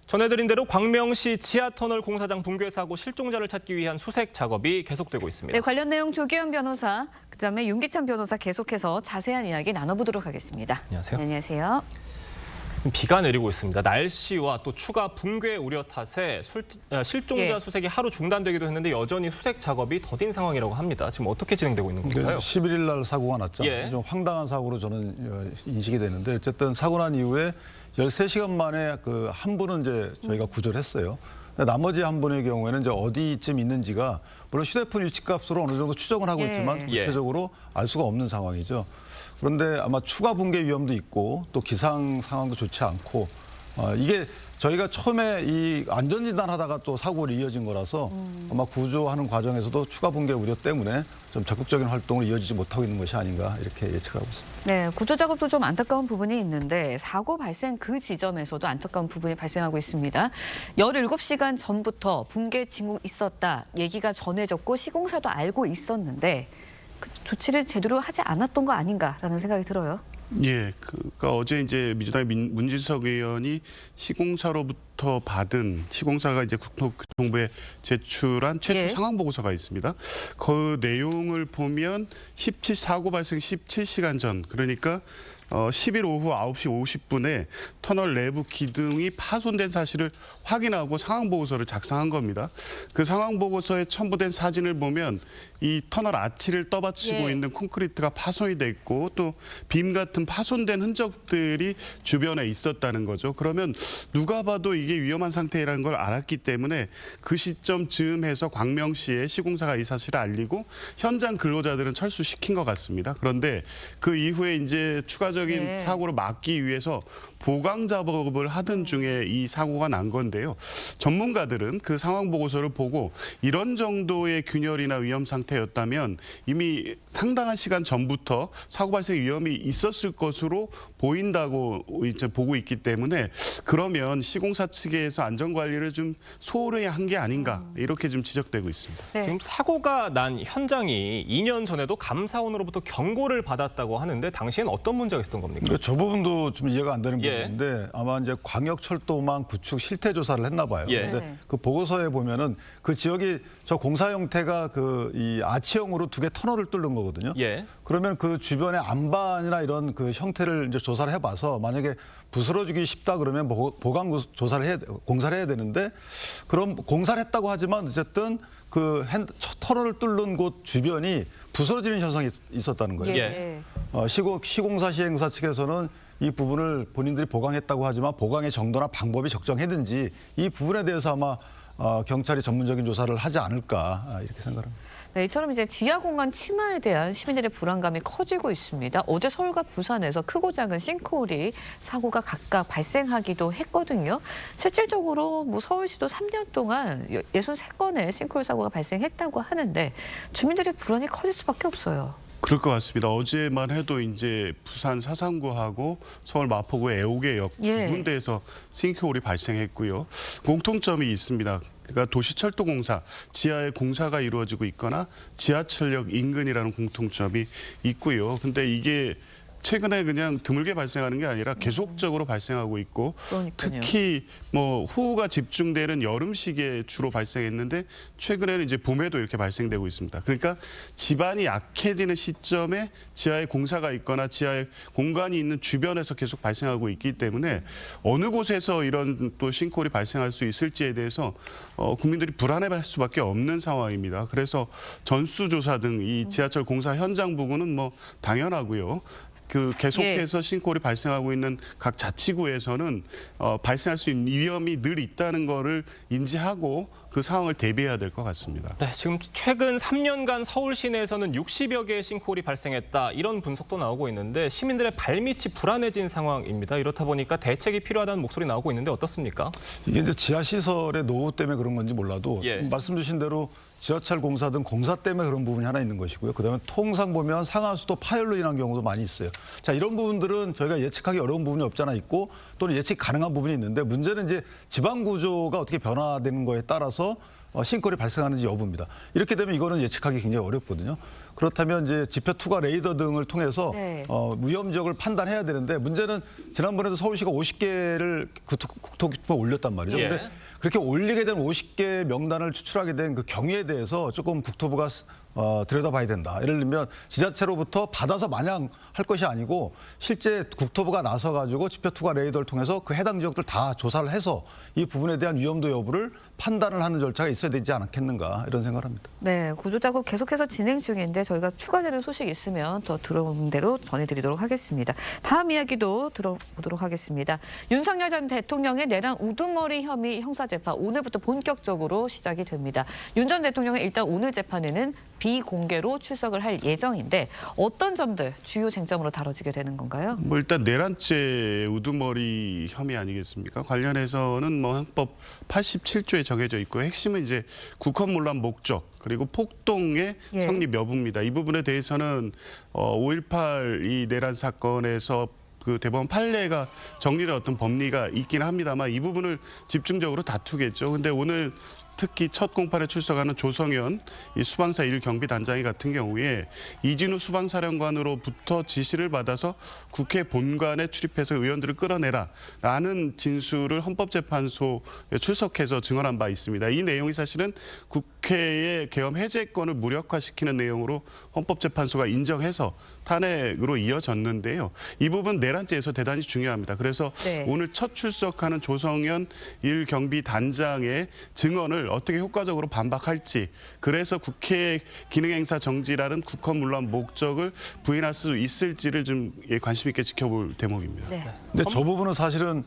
전해드린 대로 광명시 지하터널 공사장 붕괴 사고 실종자를 찾기 위한 수색 작업이 계속되고 있습니다. 네, 관련 내용 조기현 변호사, 그다음에 윤기찬 변호사 계속해서 자세한 이야기 나눠보도록 하겠습니다. 안녕하세요. 네, 안녕하세요. 비가 내리고 있습니다. 날씨와 또 추가 붕괴 우려 탓에 실종자 수색이 하루 중단되기도 했는데 여전히 수색 작업이 더딘 상황이라고 합니다. 지금 어떻게 진행되고 있는 건가요? 11일 날 사고가 났잖아요. 예. 좀 황당한 사고로 저는 인식이 되는데 어쨌든 사고 난 이후에 13시간 만에 그 한 분은 이제 저희가 구조를 했어요. 나머지 한 분의 경우에는 이제 어디쯤 있는지가 물론 휴대폰 위치값으로 어느 정도 추정을 하고 예. 있지만 구체적으로 알 수가 없는 상황이죠. 그런데 아마 추가 붕괴 위험도 있고 또 기상 상황도 좋지 않고 이게 저희가 처음에 이 안전진단 하다가 또 사고로 이어진 거라서 아마 구조하는 과정에서도 추가 붕괴 우려 때문에 좀 적극적인 활동을 이어지지 못하고 있는 것이 아닌가 이렇게 예측하고 있습니다. 네, 구조 작업도 좀 안타까운 부분이 있는데 사고 발생 그 지점에서도 안타까운 부분이 발생하고 있습니다. 17시간 전부터 붕괴 징후 있었다 얘기가 전해졌고 시공사도 알고 있었는데 그 조치를 제대로 하지 않았던 거 아닌가라는 생각이 들어요. 예, 그러니까 어제 이제 민주당의 문진석 의원이 시공사로부터 받은 시공사가 이제 국토교통부에 제출한 최초 예. 상황 보고서가 있습니다. 그 내용을 보면 사고 발생 17시간 전, 그러니까 10일 오후 9시 50분에 터널 내부 기둥이 파손된 사실을 확인하고 상황 보고서를 작성한 겁니다. 그 상황 보고서에 첨부된 사진을 보면 이 터널 아치를 떠받치고 예. 있는 콘크리트가 파손이 돼 있고 또 빔 같은 파손된 흔적들이 주변에 있었다는 거죠. 그러면 누가 봐도 이게 위험한 상태라는 걸 알았기 때문에 그 시점 즈음해서 광명시에 시공사가 이 사실을 알리고 현장 근로자들은 철수시킨 것 같습니다. 그런데 그 이후에 이제 추가적인 네. 사고를 막기 위해서 보강 작업을 하던 중에 이 사고가 난 건데요. 전문가들은 그 상황 보고서를 보고 이런 정도의 균열이나 위험 상태였다면 이미 상당한 시간 전부터 사고 발생 위험이 있었을 것으로 보인다고 이제 보고 있기 때문에 그러면 시공사 측에서 안전 관리를 좀 소홀히 한 게 아닌가 이렇게 좀 지적되고 있습니다. 네. 지금 사고가 난 현장이 2년 전에도 감사원으로부터 경고를 받았다고 하는데 당시엔 어떤 문제가 있었던 겁니까? 그러니까 저 부분도 좀 이해가 안 되는 예. 부분인데 아마 이제 광역철도망 구축 실태 조사를 했나 봐요. 예. 그런데 그 보고서에 보면은 그 지역이 저 공사 형태가 그 이 아치형으로 두 개 터널을 뚫는 거거든요. 예. 그러면 그 주변의 안반이나 이런 그 형태를 이제 조사를 해봐서 만약에 부스러지기 쉽다 그러면 보강 조사를 공사를 해야 되는데 그럼 공사를 했다고 하지만 어쨌든 그 터널을 뚫는 곳 주변이 부스러지는 현상이 있었다는 거예요. 예. 시공사 시행사 측에서는 이 부분을 본인들이 보강했다고 하지만 보강의 정도나 방법이 적정했는지 이 부분에 대해서 아마 경찰이 전문적인 조사를 하지 않을까 이렇게 생각합니다. 네, 이처럼 이제 지하 공간 침하에 대한 시민들의 불안감이 커지고 있습니다. 어제 서울과 부산에서 크고 작은 싱크홀이 사고가 각각 발생하기도 했거든요. 실질적으로 뭐 서울시도 3년 동안 63건의 싱크홀 사고가 발생했다고 하는데 주민들의 불안이 커질 수밖에 없어요. 그럴 것 같습니다. 어제만 해도 이제 부산 사상구하고 서울 마포구 애옥의 역 두 예. 군데에서 싱크홀이 발생했고요. 공통점이 있습니다. 그러니까 도시철도공사, 지하에 공사가 이루어지고 있거나 지하철역 인근이라는 공통점이 있고요. 근데 이게 최근에 그냥 드물게 발생하는 게 아니라 계속적으로 발생하고 있고 그러니까요. 특히 뭐 호우가 집중되는 여름 시기에 주로 발생했는데 최근에는 이제 봄에도 이렇게 발생되고 있습니다. 그러니까 지반이 약해지는 시점에 지하에 공사가 있거나 지하에 공간이 있는 주변에서 계속 발생하고 있기 때문에 어느 곳에서 이런 또 싱크홀이 발생할 수 있을지에 대해서 국민들이 불안해할 수밖에 없는 상황입니다. 그래서 전수조사 등 이 지하철 공사 현장 부근은 뭐 당연하고요. 그 계속해서 싱크홀이 발생하고 있는 각 자치구에서는 발생할 수 있는 위험이 늘 있다는 거를 인지하고 그 상황을 대비해야 될 것 같습니다. 네, 지금 최근 3년간 서울 시내에서는 60여 개의 싱크홀이 발생했다 이런 분석도 나오고 있는데 시민들의 발밑이 불안해진 상황입니다. 이렇다 보니까 대책이 필요하다는 목소리 나오고 있는데 어떻습니까? 이게 이제 지하 시설의 노후 때문에 그런 건지 몰라도 예. 말씀 주신 대로 지하철 공사 등 공사 때문에 그런 부분이 하나 있는 것이고요. 그다음에 통상 보면 상하수도 파열로 인한 경우도 많이 있어요. 자, 이런 부분들은 저희가 예측하기 어려운 부분이 없잖아 있고 또는 예측 가능한 부분이 있는데 문제는 이제 지방 구조가 어떻게 변화되는 거에 따라서 싱크홀이 발생하는지 여부입니다. 이렇게 되면 이거는 예측하기 굉장히 어렵거든요. 그렇다면 이제 지표 투과 레이더 등을 통해서 네. 위험 지역을 판단해야 되는데 문제는 지난번에도 서울시가 50개를 국토기표에 올렸단 말이죠. 예. 근데 그렇게 올리게 된 50개 명단을 추출하게 된 그 경위에 대해서 조금 국토부가 들여다봐야 된다. 예를 들면 지자체로부터 받아서 마냥 할 것이 아니고 실제 국토부가 나서가지고 지표 투과 레이더를 통해서 그 해당 지역들 다 조사를 해서 이 부분에 대한 위험도 여부를 판단을 하는 절차가 있어야 되지 않겠는가 이런 생각을 합니다. 네, 구조 작업 계속해서 진행 중인데 저희가 추가되는 소식 있으면 더 들어온 대로 전해드리도록 하겠습니다. 다음 이야기도 들어보도록 하겠습니다. 윤석열 전 대통령의 내란 우두머리 혐의 형사재판 오늘부터 본격적으로 시작이 됩니다. 윤 전 대통령은 일단 오늘 재판에는 비공개로 출석을 할 예정인데 어떤 점들 주요 쟁점으로 다뤄지게 되는 건가요? 뭐 일단 내란죄 우두머리 혐의 아니겠습니까? 관련해서는 뭐 형법 87조에 정해져 있고 핵심은 이제 국헌문란 목적 그리고 폭동의 예. 성립 여부입니다. 이 부분에 대해서는 5.18 이 내란 사건에서 그 대법원 판례가 정리된 어떤 법리가 있긴 합니다만 이 부분을 집중적으로 다투겠죠. 근데 오늘 특히 첫 공판에 출석하는 조성현 이 수방사 1경비단장이 같은 경우에 이진우 수방사령관으로부터 지시를 받아서 국회 본관에 출입해서 의원들을 끌어내라라는 진술을 헌법재판소에 출석해서 증언한 바 있습니다. 이 내용이 사실은 국회의 계엄 해제권을 무력화시키는 내용으로 헌법재판소가 인정해서 탄핵으로 이어졌는데요. 이 부분 내란죄에서 대단히 중요합니다. 그래서 네. 오늘 첫 출석하는 조성현 1경비단장의 증언을 어떻게 효과적으로 반박할지 그래서 국회 기능행사 정지라는 국헌문란 목적을 부인할 수 있을지를 좀 관심 있게 지켜볼 대목입니다. 네. 근데 저 부분은 사실은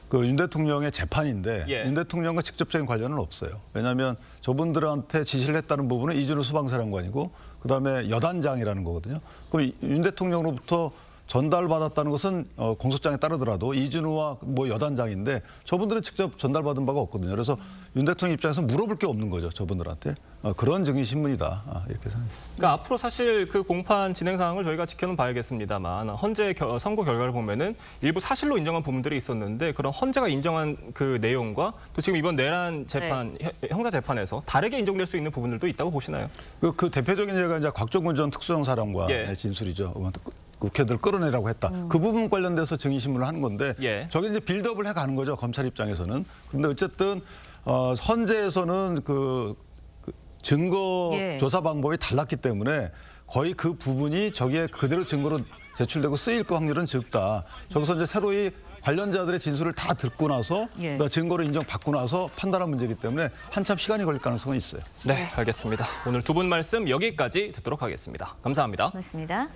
그 윤 대통령의 재판인데 예. 윤 대통령과 직접적인 관련은 없어요. 왜냐하면 저분들한테 지시를 했다는 부분은 이준우 수방사령관이고 그다음에 여단장이라는 거거든요. 그럼 윤 대통령으로부터 전달받았다는 것은 공소장에 따르더라도 이준우와 뭐 여단장인데 저분들은 직접 전달받은 바가 없거든요. 그래서 윤 대통령 입장에서 물어볼 게 없는 거죠. 저분들한테. 그런 증인 신문이다. 이렇게 생각합니다. 그러니까 앞으로 사실 그 공판 진행 상황을 저희가 지켜는 봐야겠습니다만 헌재 선고 결과를 보면은 일부 사실로 인정한 부분들이 있었는데 그런 헌재가 인정한 그 내용과 또 지금 이번 내란 재판 형사 재판에서 다르게 인정될 수 있는 부분들도 있다고 보시나요? 그 대표적인 예가 이제 곽종근 전 특수정사령관의 예. 진술이죠. 국회들 끌어내라고 했다. 그 부분 관련돼서 증인신문을 하는 건데 예. 저게 이제 빌드업을 해가는 거죠. 검찰 입장에서는. 그런데 어쨌든 헌재에서는 그 증거 예. 조사 방법이 달랐기 때문에 거의 그 부분이 저기에 그대로 증거로 제출되고 쓰일 그 확률은 적다. 저기서 이제 새로이 관련자들의 진술을 다 듣고 나서 예. 증거로 인정받고 나서 판단한 문제이기 때문에 한참 시간이 걸릴 가능성은 있어요. 네, 알겠습니다. 오늘 두 분 말씀 여기까지 듣도록 하겠습니다. 감사합니다. 고맙습니다.